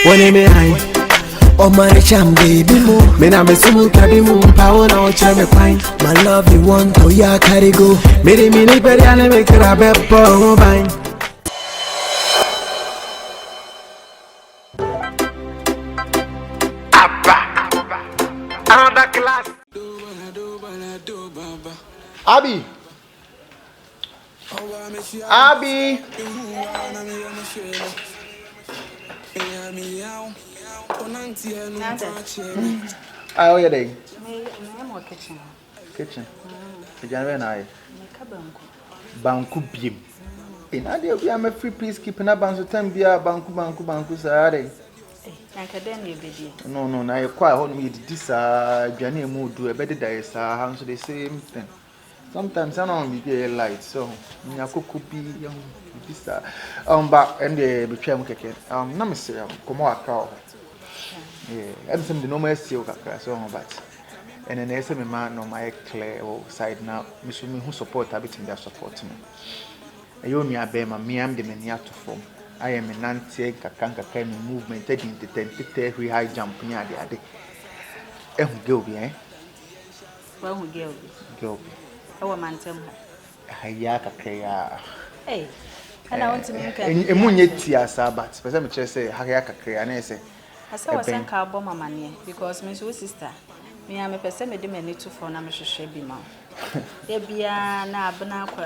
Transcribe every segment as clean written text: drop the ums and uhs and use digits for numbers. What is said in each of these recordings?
When me high. Oh my cham baby mo, me na me sumu kabi mo, power na ocha me fine. My love you want, oh yeah carry go. Me ni peri ane me kira beppo mo bang. Another class. Abby. Abby. How are you doing? I'm kitchen. Kitchen. Kitchen na banku biem. Na dey we am free peacekeeping na banso time bia banku saare. No, na you kwa ho no me didi sa aduane emu du e be dey die sa ha so the same thing. Sometimes I don't be light so nya koku bi yam didi sa. But and the betwa mu keke. Na me say komo aka. Yeah, and some the normal SEO kakra so but and then say me man no my clear side now me so me who support abitim their support me. Eyo nua be ma me am de me nia to form. I am a nantie kakanka kind movement taking the 10 high jump near the ade. Girl be Well who girl be. Our man tell HAJIA kakra. Hey. And I want to make a munye tia sabat. But me say HAJIA kakra na say I saw a sen car bomb money because my sister, me am a person me dem need to phone am hwehwe bi ma. E bia na abena kwa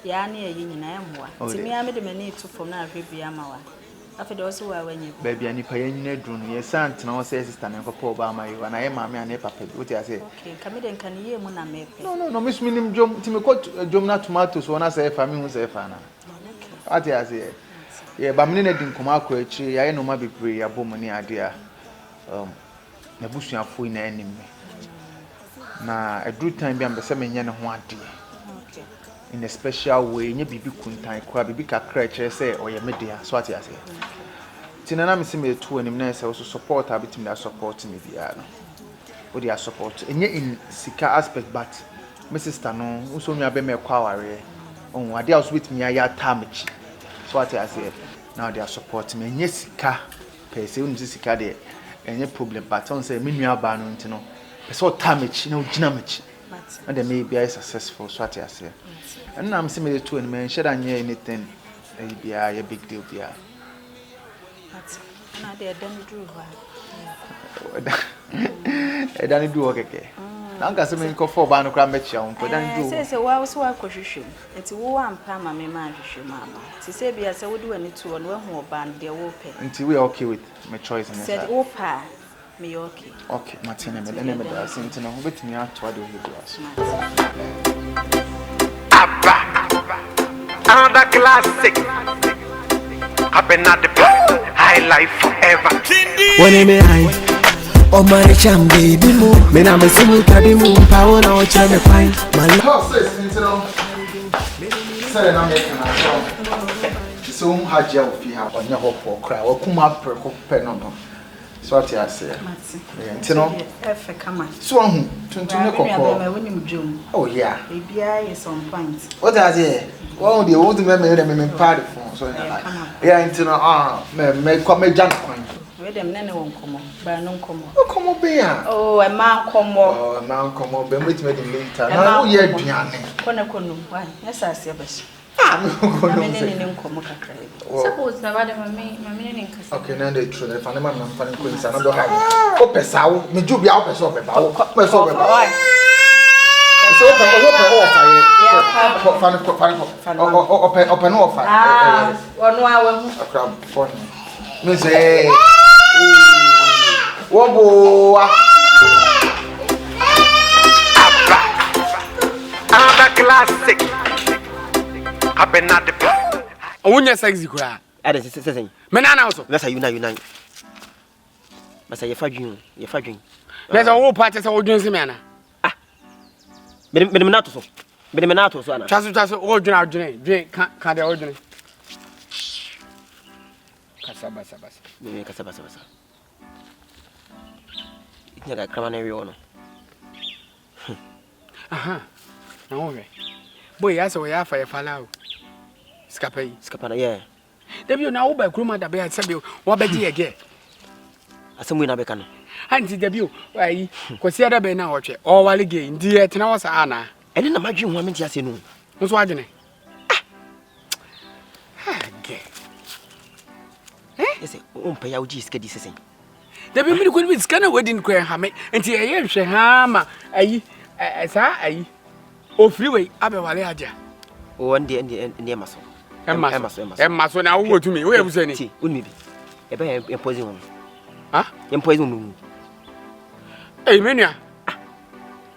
ya na yi nyina emwa. Ti me am dem need to phone na hwe bia ma wa. Afi de also wa wanye. Ba bia nipa ya nyina dru no ye sant na wo say sister na papa oba ma yi wa na ye ma me ana papa bi. What you say? Okay, kame den kan ye mu na mepe. No, miss minim jom ti me ko jom na tomatoes wona say fa me hu say fa na. What you say? Yeah, but me na din koma akọ echi ya no ma bebre ya bom ni ade a na busuafo ina anim na every time bi am be se me nye ne ho ade Okay. In a special way nye bibi kuntan kwa bibi kakra kire se oye me dia so ate ase tinana me se me to anim na se so support abitim da support me bia no wo dia support enye in sika aspect but my sister no so nwa be me kwa aware on ade house with me ya tamichi so ate ase now they are supporting me. Yes, sika. Per se unzi sika de any problem. But on say me nua ba no ntino. Per so damage na ugina mechi. And they may be successful. So what I say. And now I'm saying me the two and me share anything. It be a big deal. Be a. Now they done do what. Done do okay. Now I say me go for ba no kra mechi a unko dan do. Say wa so akohwehwem. Enti wo ampa ma me ma hwehwem mama. Ti say bia say wo do ani to no hu oba no de wo pe. Enti we okay with my choice and said wo pa me okay. Okay, Martina me me da sinti no betimi ato ade wo do aso. Another classic. ABENA the best. High life forever. When me high. Oh my cham baby mo, me na me sumu kabi mo, power na ocha me fine. My love says into no. Say na me kana so. So HAJIA ofi ha onya ho for cry. Wo kuma preko pe no no. So what you say? Into no. Efe kama. So hu tuntun ne kokko. Oh yeah. E bia is on point. What I say? One dey hold me party phone so yeah into no me come me jam kwan. We dem nene won komo ba no komo komo be ya oh e man komo be meet me the later na wo ye aduane kono why yes as ye beso me kono me nene komo kakra suppose na ba de me nene nkasa okay na dey true na fa ne man na fa ne ko insa na do ha o pesa wo me ju bia o pesa o peba wo pesa o peba wo so o fa ye open no offer ono awu akra phone me say YEBOAH Another classic. ABENA the best. Onya sexy kura. Ade se. Me na also. Let's say you na. Masa ye fadwin. Let's all party say odwin se me ana. Ah. Me na to so. Me na to so ana. Twaso odwin ka de odwin. Kasabasa. Me kasabasa. Nya ka kama na wi ono. Aha. Na onwe. Boy ya se we ya fa ye fala o. Sikapa na yeah. Debi na wo ba kroma da be ya se be wo ba ji ege. Asamu na beka no. Anti debio, why? Kwasi ada be na wotwe. O wale ge ndi e tena wasa ana. Ene na madwe ho amenti ase no. Nso adwene. Ge. Ese umpa ya uji iska di sesen. Debi mi ko ni scan na wedding ko ha me. Nti eye hwe ha ma ayi sa ayi. O freeway abe wale aja. O ndi maso. Maso na wo tumi. Wo ebusa ni. Ti, unmi bi. Ebe em poison wo. Ha? Em poison mu. Eh menua.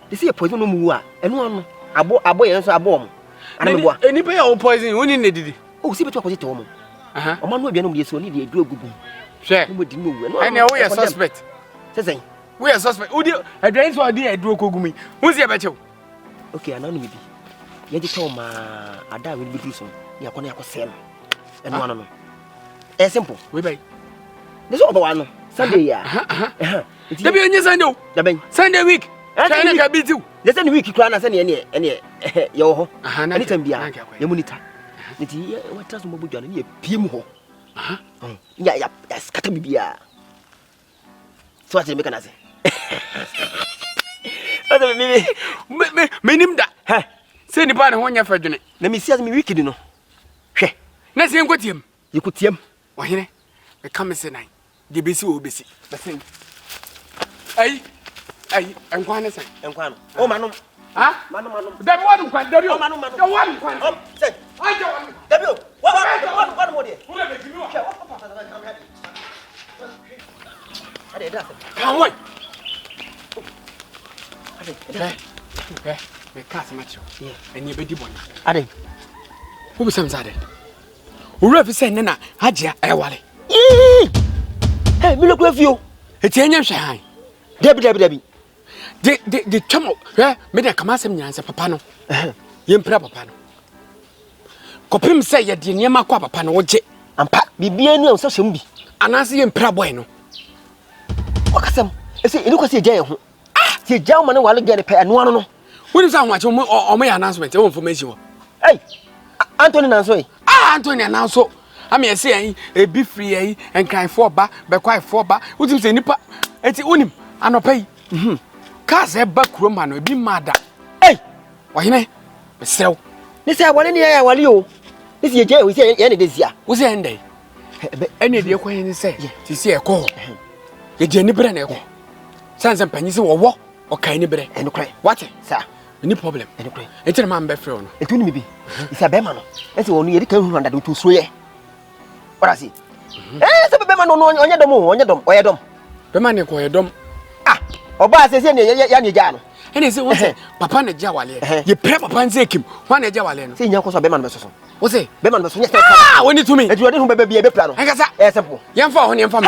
Disi e poison mu a. Eno ano. Abo ye nso abo mo. Ana meboa. Eni pe ya o poison, woni ne didi. O si betu akoje wo mo. Aha. O ma no aduane mu de so ni de edu agugu. Hwe. Mo di mu wu. Ene wo ye suspect. Sesen. We are suspect. Udi aduane so odi edu okogumi. Wonsi e bechew. Okay, ana no mi bi. Ye je taw ma ada we bi duru so. Ya kɔ na ya kɔ sɛ no. Eno ano no. Eh simple. We bay. This over one Sunday ya. Debi onye Sunday o. Daben. Sunday week. China ka bitiu. The Sunday week kura na sɛ ne ye wo ho. Anytime bia. Ye monitor. Nti what trust mo bodwa ne ye piem ho. Ya skata bibia. So what make na say. Ade me menim da. Say ni ba ne ho nya fadwene. Na me sia me week di no. Hwɛ. Na se nkotiem. Yekotiem. Ohene. Me come say nine. De besi o besi. Besi. Ai enkwan ne say. Enkwan no. O ma no. Ha? Ma no. Da bi wadu kwan, da bi o. Ma no. Da wadu kwan. O, say. Ai da wadu. Da bi o. Wa mo de. Wo le be kimi o. Hwɛ, wa papa da kam ha. Ade da. Kan won. Ade. Me cast match. Yeah. And you be di boni. Ade. Who be some sade? Ura fi say na HAJIA wale. Hey, me look with you. Eti enya hwe han. Debi. De twamo. Me de kama asem nyanse papa no. Yempra papa no. Kopim say ye de niam akwa papa no woje. Ampa, bibia ni o so hyem bi. Anase yempra boy no. Wakasem. Ese eni kwase eja ye ho. Se eja o ma ne wale gya ne pe eno ano no. Woni say ho ache o me announcement e won information wo. Hey, Anthony Nanso e. Anthony Nanso. Ami ese yin e bi free yin enkan fo ba be kwai fo ba. Wutim se nipa enti wonim anopa yi. Cars e ba kuroma no e bi mada. Hey, wahine be sew. Ni say wale ni ya wale o. Ni se eja we say ye ne desia. Wo say ndai. Ene de kwan ni say ti se e ko. Ye je ni bre na e ko. Sanse panyisi wo o kai ni bre. Eno krai. What? Sir. Any problem? Eno krai. Enti na man be free no. Etu ni bibi. Isa be ma no. Ese wonu ye de kan hu ndade to so ye. What I see? Se be ma no onye dom oye dom. Be ma ne ko ye dom. Oba se ne ya ne ja no. Ene se wo say papa na ja wale. Ye pre papa nze kim. Wa na ja wale no. Se nya ko so be ma no be so. Wo say be ma no be so nya se. Woni to me. Etu ode hu be bia be pra no. Enkasa. Simple. Yemfa ho ne yemfa me.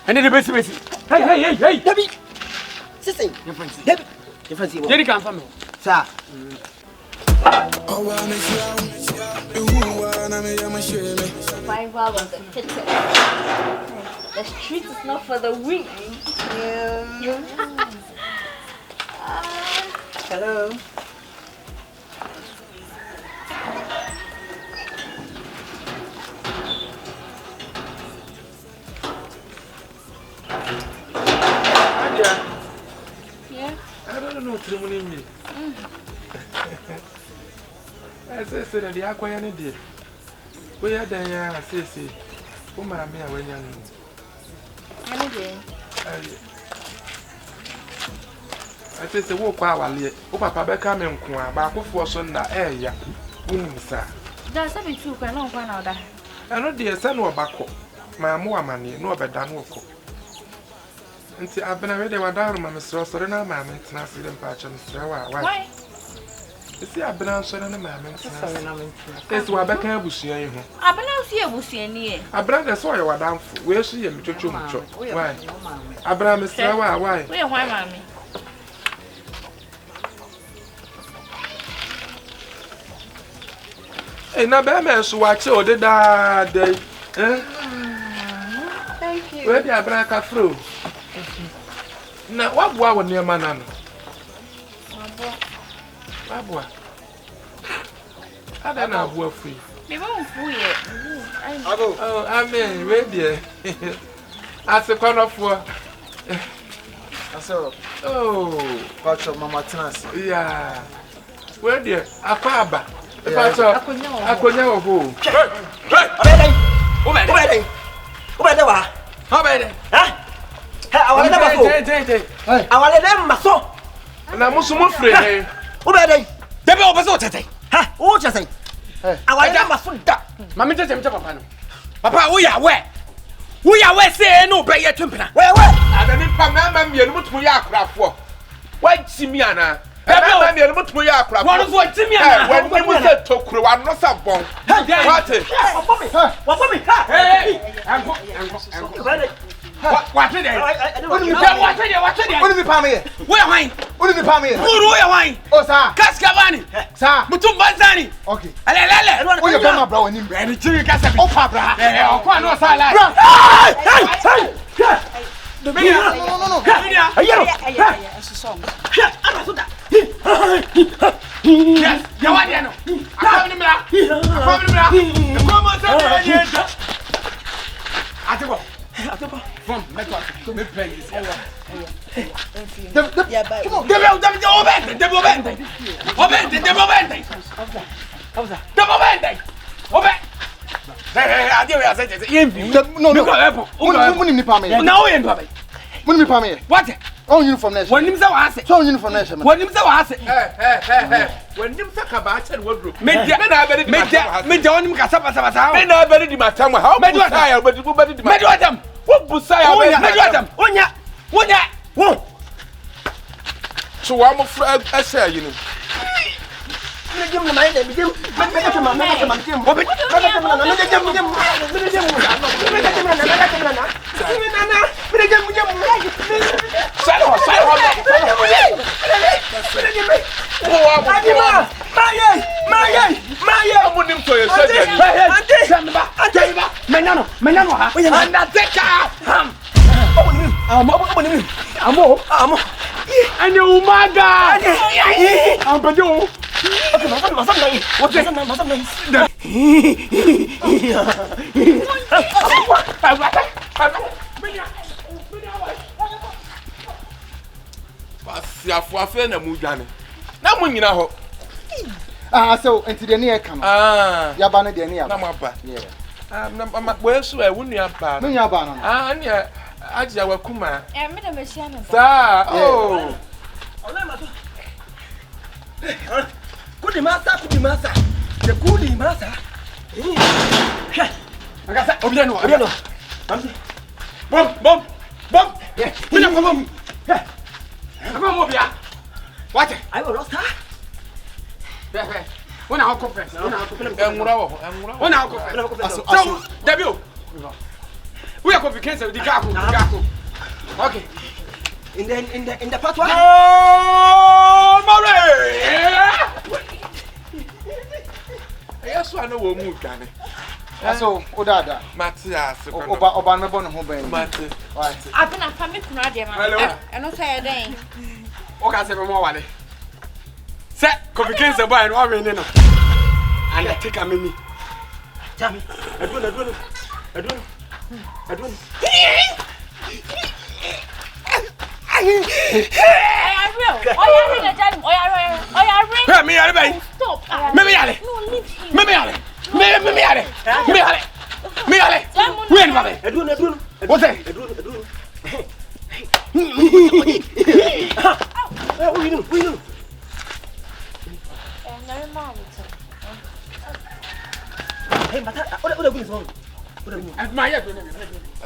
Ene de besi. Hey. Dabi. Sisi. Dabi. Difference. Jerry kan fa me. Sir. Survival of the fittest. The street is not for the weak. Hello. Yeah. I don't know what to mean. I said the aquarium did. We had a say, oh, my mea, when young. I said, the walk while I live. Oh, Papa, become in Qua, back for son, ya. Sir. There's something too, I don't find out that. I know dear son or back. My more money, no better than work. Until I've been already one down, my Mr. Sorena, my maintenance in patch and why? You see, I've been answering the mammoth. That's why I can't bush you. I've been out here bushing near. I brought the soil were down for where she and Chuchu. Why? I brought Mr. Why? Why, mammy? Hey, now, Bama, so watch all the day. Thank you. Where did I break a through? Now, what war near Manan? Abwa. I don't know what free. We won't fool it. Oh, I mean, ready. As a corner for So, watch your mama tenants. Yeah. Where dear? Akaba. Akonya oho. Na musumu frere. Ubede. Debe obeso tete. Ha, o chese. Awale ma so da. Mama tete mte papa no. Papa wo ya we. Wo ya we say no be ye twempena. We. Adani pa mama mienu mutumu ya akrafo. Wa timi ana. Mama mienu mutumu ya akrafo. Wonu so timi ana. Wa ni mu se tokuro wa no sa bon. What? Wapomi. Hey. Anko. What today? What today? What do you pay me? Where wine? What do you pay me? Who wine? Oh, sir. Kaskavani. Sir. Mutum Banzani. Okay. Alele. Oh, you pay my bro and him. And Jimmy Kasabi. Oh, Papa. Oh, kwa no sala. No. Yes, you want to know? I from Metro, me pay this. What? Oh, uniform nation. When him say what say? So uniform nation. When him say what say? When him say kabacha and wardrobe. Me na on him kasa pasa. Me na beri di matamu. How me do I? But you beri di matamu. Me do adam. What busaya? Me do adam. Wonya. So I'm afraid I say you know. After na mudwane na munyina ho so enti de ne ka no ya ba no de ne ya na maba na boyesu e wunu ba no nya ba no ne ajia wakuma me da machine no sa Kudi masa. The kudi masa. Agasa obiano. Bom. Mina bom. Come on, Bia. What? I will not start. When I confess. When I confess. So, Debut. We are confident of the Gaku. Okay. In the part one. Oh, Mary! Yes, I know we'll move, Danny. So, Odada. Matthias, Oba me bon ho ben. Matthias. Abena family kuna de ma. Hello. Eno say den. O ka se mo wale. Se confidence boy no we no. And take a mini. Jami. Adwon. Me yale bay. Stop. Me yale. No, leave him. Me yale. Where babe? Adwon. What say? Adwon. We know. No mom. Hey, mata. Oda guni so. Admire.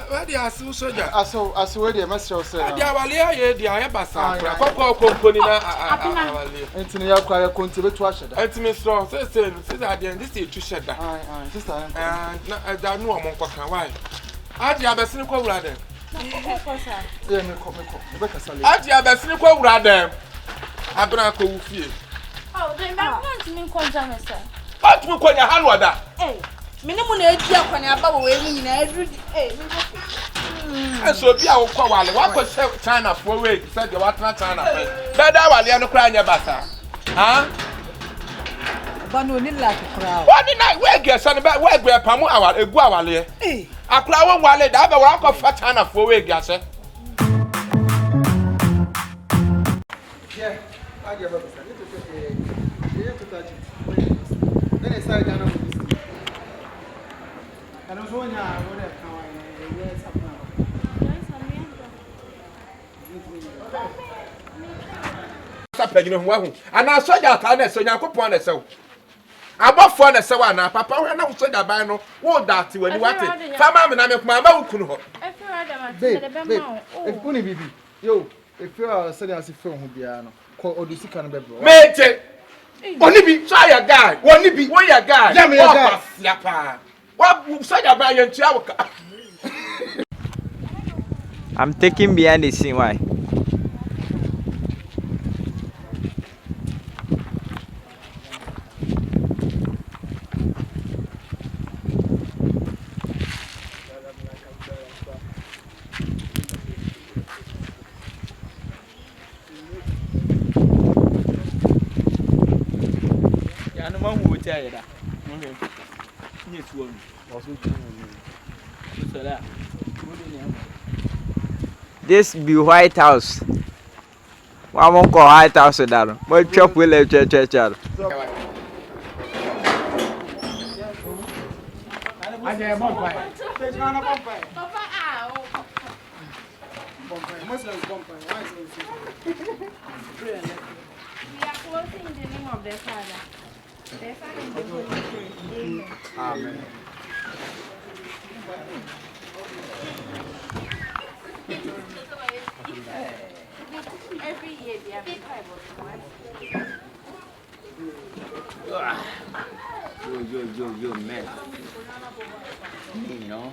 Where the asu soldier? Aso we dey master say. Dia wale aye dia ya basa. Kokko komponi na wale. Enti ne ya kwa ya konti betu ahye da. Enti me so say adien this is too da. Sister. Na da no omon kokan why? Adi abesini kwa wura dem. Yeah, me ko. E be kasa le. Adi abesini kwa wura dem. Abena ko wufie. Oh, then I want to mean conjure sir. What we konya hanu ada? Minimum na edi akwani aba wo we nyina edru So bi a wo kwa wale wa ko China for we said you want China for dada wale no kra nya basa ba no ni la kra what the night we get son ba we gbe pamu egu awale akra won wale da ba wa ko fa China for we gase Yeah, HAJIA FAUZY. Yeah, to touch it. Then I started ghanamoviestv. And also when I yes, Sapagino wahu. Ana soja ta na so Nyankopon na sew. Abofo na sew ana papa ho na soja ban no wo dat wani wate. Fama me na me kuma ba wukunu ho. if kuni bibi. Yo, if you are studying as a film who be no. Ko odisi kan be bro. Meje. Oni bi so ya guy. Oni bi wo ya guy. Yeah, me ya guy. Ya pa. Wa soja ban ye ntua wo ka. I'm taking behind the scene. Why? Ya no man who tell you that. Okay. Yes, one. This be White House. One won't call White House that. But chop will let church. HAJIA bonfire. We are closing in the name of the Father, the Son, and the Holy Spirit. Amen. Amen. Every year we have a Bible. Yo, man. You know?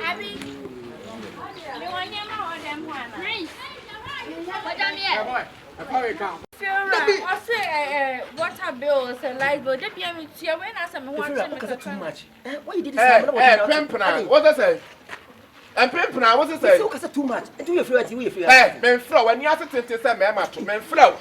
Abby, you want your mom or them one? What am I? I say water bills and light bill. They be able to when I say me want to too much. Why you did this? Pempana. What does say? And Pempana, what does say? You say too much. And do you feel it? You feel it? Men flow when you have to say me ma to men flow.